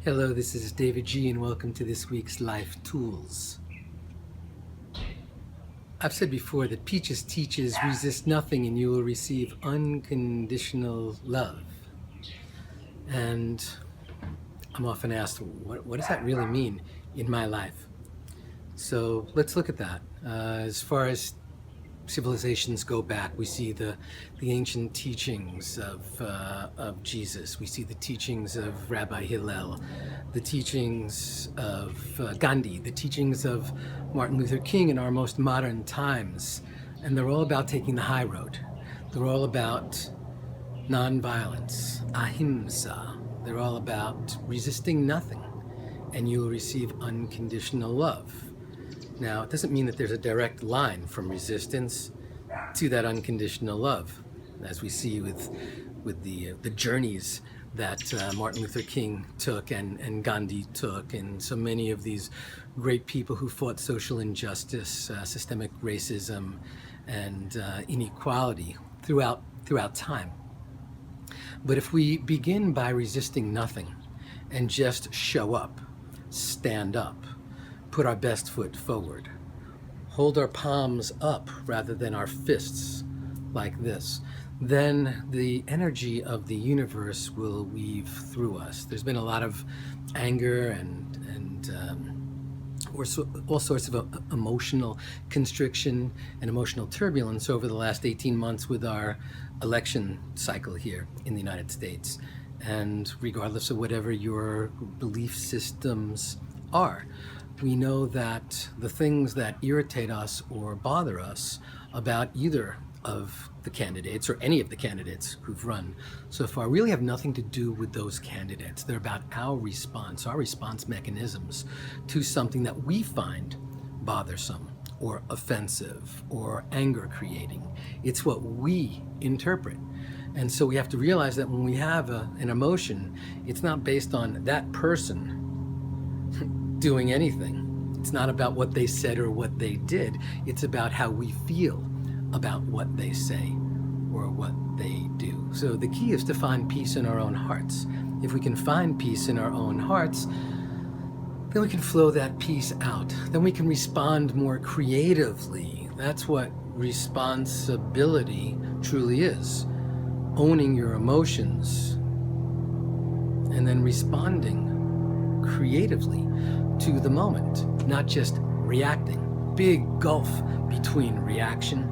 Hello, this is davidji and welcome to this week's Life Tools. I've said before that Peaches teaches resist nothing and you will receive unconditional love. And I'm often asked, what does that really mean in my life? So let's look at that. As far as civilizations go back, we see the ancient teachings of Jesus. We see the teachings of Rabbi Hillel, the teachings of Gandhi, the teachings of Martin Luther King in our most modern times. And they're all about taking the high road. They're all about nonviolence, ahimsa. They're all about resisting nothing, and you will receive unconditional love. Now, it doesn't mean that there's a direct line from resistance to that unconditional love, as we see with the journeys that Martin Luther King took and Gandhi took, and so many of these great people who fought social injustice, systemic racism, and inequality throughout time. But if we begin by resisting nothing and just show up, stand up, put our best foot forward, hold our palms up rather than our fists like this, then the energy of the universe will weave through us. There's been a lot of anger and all sorts of emotional constriction and emotional turbulence over the last 18 months with our election cycle here in the United States. And regardless of whatever your belief systems are, we know that the things that irritate us or bother us about either of the candidates or any of the candidates who've run so far really have nothing to do with those candidates. They're about our response mechanisms to something that we find bothersome or offensive or anger creating. It's what we interpret. And so we have to realize that when we have an emotion, it's not based on that person doing anything. It's not about what they said or what they did. It's about how we feel about what they say or what they do. So the key is to find peace in our own hearts. If we can find peace in our own hearts, then we can flow that peace out. Then we can respond more creatively. That's what responsibility truly is. Owning your emotions and then responding creatively to the moment, not just reacting. Big gulf between reaction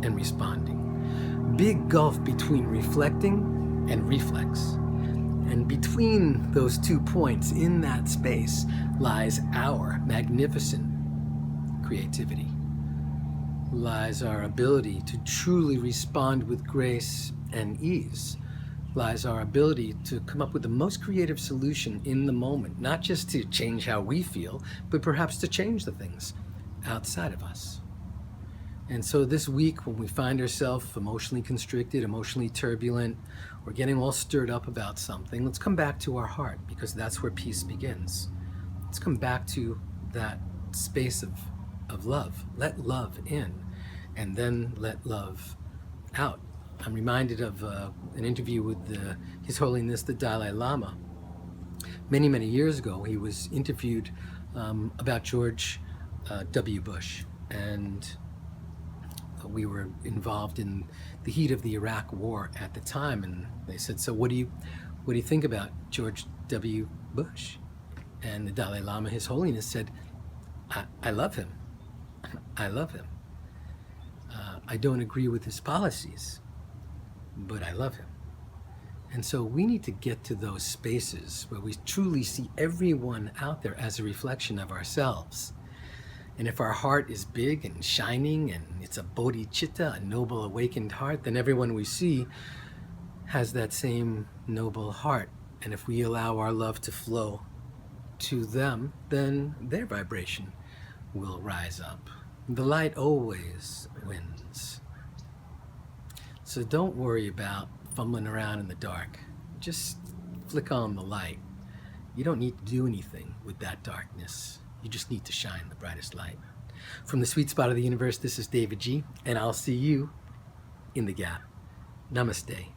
and responding. Big gulf between reflecting and reflex. And between those 2 points, in that space, lies our magnificent creativity. Lies our ability to truly respond with grace and ease. Lies our ability to come up with the most creative solution in the moment, not just to change how we feel, but perhaps to change the things outside of us. And so this week, when we find ourselves emotionally constricted, emotionally turbulent, or getting all stirred up about something, let's come back to our heart, because that's where peace begins. Let's come back to that space of love. Let love in, and then let love out. I'm reminded of an interview with His Holiness the Dalai Lama. Many years ago, he was interviewed about George W. Bush, and we were involved in the heat of the Iraq War at the time, and they said, "So what do you think about George W. Bush?" And the Dalai Lama, His Holiness, said, I love him. I love him. I don't agree with his policies, but I love him." And so we need to get to those spaces where we truly see everyone out there as a reflection of ourselves. And if our heart is big and shining and it's a bodhicitta, a noble awakened heart, then everyone we see has that same noble heart. And if we allow our love to flow to them, then their vibration will rise up. The light always wins. So don't worry about fumbling around in the dark. Just flick on the light. You don't need to do anything with that darkness. You just need to shine the brightest light. From the sweet spot of the universe, this is davidji, and I'll see you in the gap. Namaste.